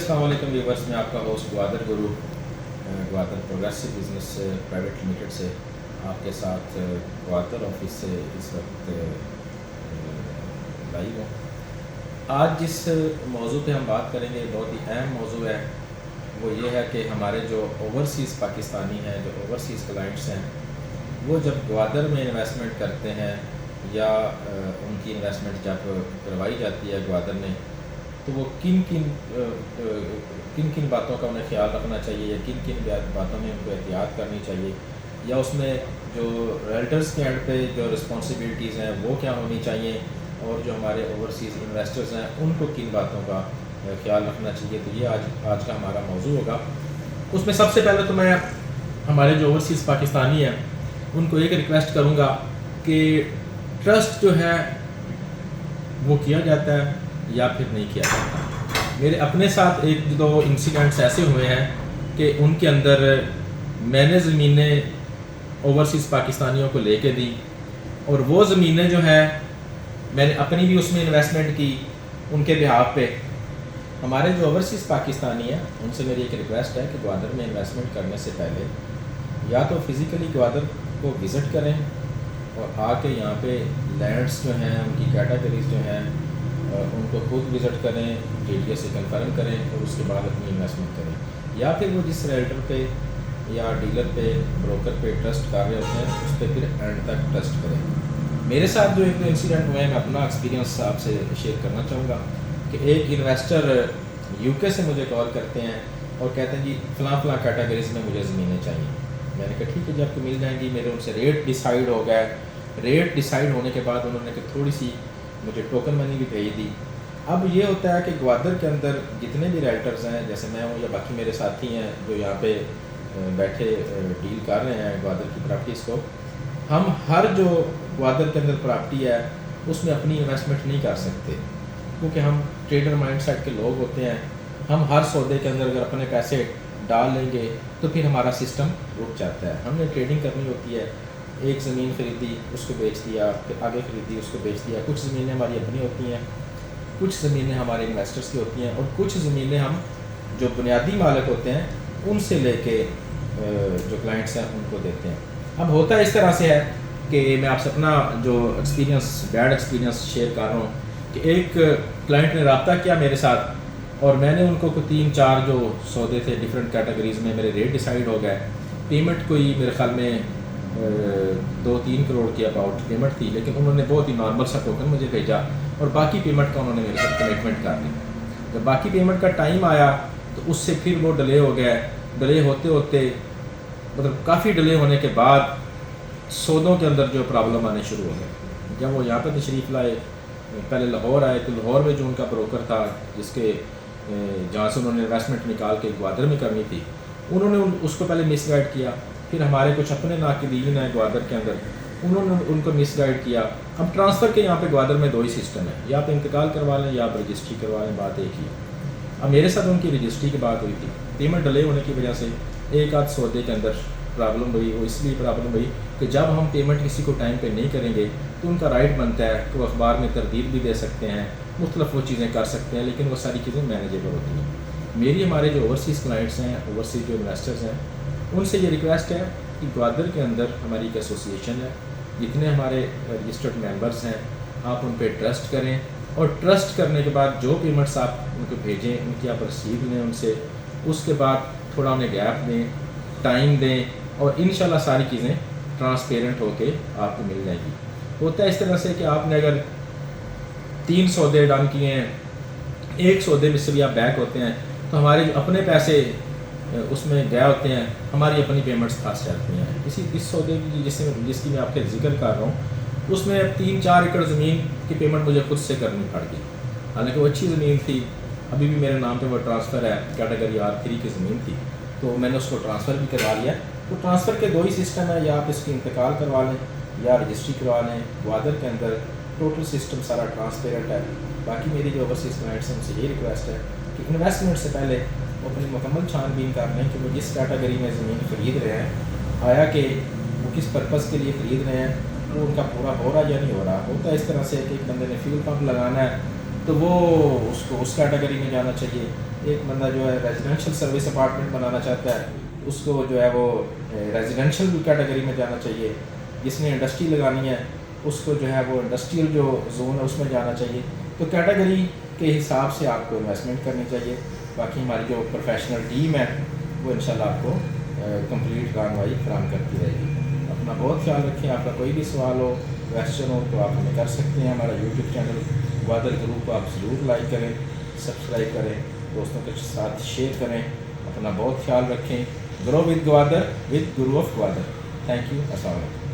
अस्सलाम वालेकुम व्यूवर्स, मैं आपका होस्ट ग्वादर गुरु Gwadar progressive business private limited से आपके साथ ग्वादर ऑफिस से इस वक्त लाइव हूँ। आज जिस मौजू पे हम बात करेंगे बहुत ही अहम मौजू है, वो ये है कि हमारे जो ओवरसीज़ पाकिस्तानी हैं, जो ओवरसीज़ क्लाइंट्स हैं, वो जब ग्वादर में इन्वेस्टमेंट करते हैं या उनकी इन्वेस्टमेंट जब करवाई जाती है ग्वादर में, तो वो किन किन बातों का उन्हें ख्याल रखना चाहिए या किन किन बातों में उनको एहतियात करनी चाहिए, या उसमें जो रेल्टर्स के एंड पे जो रिस्पॉन्सिबिलिटीज़ हैं वो क्या होनी चाहिए, और जो हमारे ओवरसीज़ इन्वेस्टर्स हैं उनको किन बातों का ख्याल रखना चाहिए। तो ये आज का हमारा मौजू होगा। उसमें सबसे पहले तो मैं हमारे जो ओवरसीज़ पाकिस्तानी हैं उनको एक रिक्वेस्ट करूँगा कि ट्रस्ट जो है वो किया जाता है या फिर नहीं किया जाता। मेरे अपने साथ एक दो इंसिडेंट्स ऐसे हुए हैं कि उनके अंदर मैंने ज़मीनें ओवरसीज़ पाकिस्तानियों को लेके दी, और वो ज़मीनें जो है मैंने अपनी भी उसमें इन्वेस्टमेंट की उनके बिहाफ पे। हमारे जो ओवरसीज़ पाकिस्तानी हैं उनसे मेरी एक रिक्वेस्ट है कि ग्वादर में इन्वेस्टमेंट करने से पहले या तो फिज़िकली ग्वादर को विज़िट करें और आके यहाँ पे लैंड्स जो हैं उनकी कैटेगरीज जो हैं उनको खुद विज़िट करें, टीडीए से कंफर्म करें और उसके बाद अपनी इन्वेस्टमेंट करें, या फिर वो जिस रेल्टर पे या डीलर पे ब्रोकर पे ट्रस्ट कर रहे होते हैं उस पर फिर एंड तक ट्रस्ट करें। मेरे साथ जो एक इंसिडेंट हुआ है, मैं अपना एक्सपीरियंस आपसे शेयर करना चाहूँगा कि एक इन्वेस्टर यूके से मुझे कॉल करते हैं और कहते हैं जी फ़लाँ कैटेगरीज में मुझे ज़मीनें चाहिए। मैंने कहा ठीक है जी, आपको मिल जाएंगी। मेरे उनसे रेट डिसाइड हो गया। रेट डिसाइड होने के बाद उन्होंने थोड़ी सी मुझे टोकन मनी भी भेज दी। अब ये होता है कि ग्वादर के अंदर जितने भी राइटर्स हैं, जैसे मैं हूँ या बाकी मेरे साथी हैं जो यहाँ पे बैठे डील कर रहे हैं ग्वादर की प्रॉपर्टीज़ को, हम हर जो ग्वादर के अंदर प्रॉपर्टी है उसमें अपनी इन्वेस्टमेंट नहीं कर सकते, क्योंकि हम ट्रेडर माइंडसेट के लोग होते हैं। हम हर सौदे के अंदर अगर अपने पैसे डाल लेंगे तो फिर हमारा सिस्टम रुक जाता है। हमने ट्रेडिंग करनी होती है। एक ज़मीन ख़रीदी, उसको बेच दिया, फिर आगे ख़रीदी, उसको बेच दिया। कुछ ज़मीनें हमारी अपनी होती हैं, कुछ ज़मीनें हमारे इन्वेस्टर्स की होती हैं, और कुछ ज़मीनें हम जो बुनियादी मालिक होते हैं उनसे लेके जो क्लाइंट्स हैं उनको देते हैं। अब होता इस तरह से है कि मैं आपसे अपना जो एक्सपीरियंस, बैड एक्सपीरियंस शेयर कर रहा हूँ कि एक क्लाइंट ने रब्ता किया मेरे साथ और मैंने उनको कोई 3-4 जो सौदे थे डिफरेंट कैटेगरीज़ में, मेरे रेट डिसाइड हो गए। पेमेंट कोई मेरे ख्याल में 2-3 करोड़ की अबाउट पेमेंट थी, लेकिन उन्होंने बहुत ही नॉर्मल सा टोकन मुझे भेजा और बाकी पेमेंट का उन्होंने मेरे साथ कमिटमेंट कर दी। जब बाकी पेमेंट का टाइम आया तो उससे फिर वो डिले हो गया। डिले होते होते मतलब काफ़ी डिले होने के बाद सौदों के अंदर जो प्रॉब्लम आने शुरू हो गए। जब वो यहाँ पर तशरीफ़ लाए, पहले लाहौर आए, तो लाहौर में जो उनका ब्रोकर था जिसके जहाँ से उन्होंने इन्वेस्टमेंट निकाल के ग्वादर में करनी थी, उन्होंने उसको पहले मिसगाइड किया। फिर हमारे कुछ अपने नाकिदीन हैं ग्वादर के अंदर, उन्होंने उनको मिसगाइड किया। अब ट्रांसफ़र के यहाँ पे ग्वादर में 2 ही सिस्टम है, या आप इंतकाल करवा लें या आप रजिस्ट्री करवा लें, बात एक ही है। अब मेरे साथ उनकी रजिस्ट्री की बात हुई थी। पेमेंट डिले होने की वजह से एक आध सौदे के अंदर प्रॉब्लम हुई। वो इसलिए प्रॉब्लम हुई कि जब हम पेमेंट किसी को टाइम पे नहीं करेंगे तो उनका राइट बनता है कि वो अखबार में तरदीद भी दे सकते हैं, मुख्तलिफ वो चीज़ें कर सकते हैं, लेकिन वो सारी चीज़ें मैनेजेबल होती हैं। मेरी हमारे जो ओवरसीज़ क्लाइंट्स हैं, ओवरसीज़ जो इन्वेस्टर्स हैं, उनसे ये रिक्वेस्ट है कि ग्वादर के अंदर हमारी एक एसोसिएशन है, जितने हमारे रजिस्टर्ड मेंबर्स हैं आप उन पर ट्रस्ट करें, और ट्रस्ट करने के बाद जो पेमेंट्स आप उनको भेजें उनकी आप रसीद लें उनसे। उसके बाद थोड़ा उन्हें गैप दें, टाइम दें, और इंशाल्लाह सारी चीज़ें ट्रांसपेरेंट होके आपको मिल जाएगी। होता है इस तरह से कि आपने अगर 3 सौदे डन किए हैं, एक सौदे में से भी आप बैक होते हैं, तो हमारे जो अपने पैसे उसमें गए होते हैं, हमारी अपनी पेमेंट्स फंस जाती हैं। इस सौदे की जिसकी मैं आपके जिक्र कर रहा हूँ, उसमें 3-4 एकड़ ज़मीन की पेमेंट मुझे खुद से करनी पड़ गई। हालांकि वो अच्छी ज़मीन थी, अभी भी मेरे नाम पे वो ट्रांसफ़र है, कैटेगरी R3 की ज़मीन थी, तो मैंने उसको ट्रांसफ़र भी करवा लिया। तो ट्रांसफ़र के 2 ही सिस्टम है, या आप इसकी इंतकाल करवा लें या रजिस्ट्री करवा लें। ग्वादर के अंदर टोटल सिस्टम सारा ट्रांसपेरेंट है। बाकी मेरी जो ओवरसीज़ क्लाइंट्स हैं उनसे ये रिक्वेस्ट है कि इन्वेस्टमेंट से पहले वो अपनी मुकम्मल छानबीन कर लें कि वो जिस कैटेगरी में ज़मीन ख़रीद रहे हैं, आया कि वो किस पर्पज़ के लिए ख़रीद रहे हैं, वो उनका पूरा हो रहा या नहीं हो रहा। होता है इस तरह से कि एक बंदे ने फ्यूल पंप लगाना है تو وہ اس کو اس کیٹیگری میں جانا چاہیے. ایک بندہ جو ہے ریزیڈینشیل سروس اپارٹمنٹ بنانا چاہتا ہے, اس کو جو ہے وہ ریزیڈینشیل کیٹیگری میں جانا چاہیے. جس نے انڈسٹری لگانی ہے اس کو جو ہے وہ انڈسٹریل جو زون ہے اس میں جانا چاہیے. تو کیٹیگری کے حساب سے آپ کو انویسٹمنٹ کرنی چاہیے. باقی ہماری جو پروفیشنل ٹیم ہے وہ انشاءاللہ آپ کو کمپلیٹ رہنمائی فراہم کرتی رہے گی. اپنا بہت خیال رکھیں. آپ کا کوئی بھی سوال ہو, کویسچن ہو تو آپ ہمیں کر سکتے ہیں. ہمارا یوٹیوب چینل گوادر گروپ کو آپ ضرور لائک کریں, سبسکرائب کریں, دوستوں کے ساتھ شیئر کریں. اپنا بہت خیال رکھیں. Grow with Gwadar with grow of Gwadar. Thank you. السلام علیکم.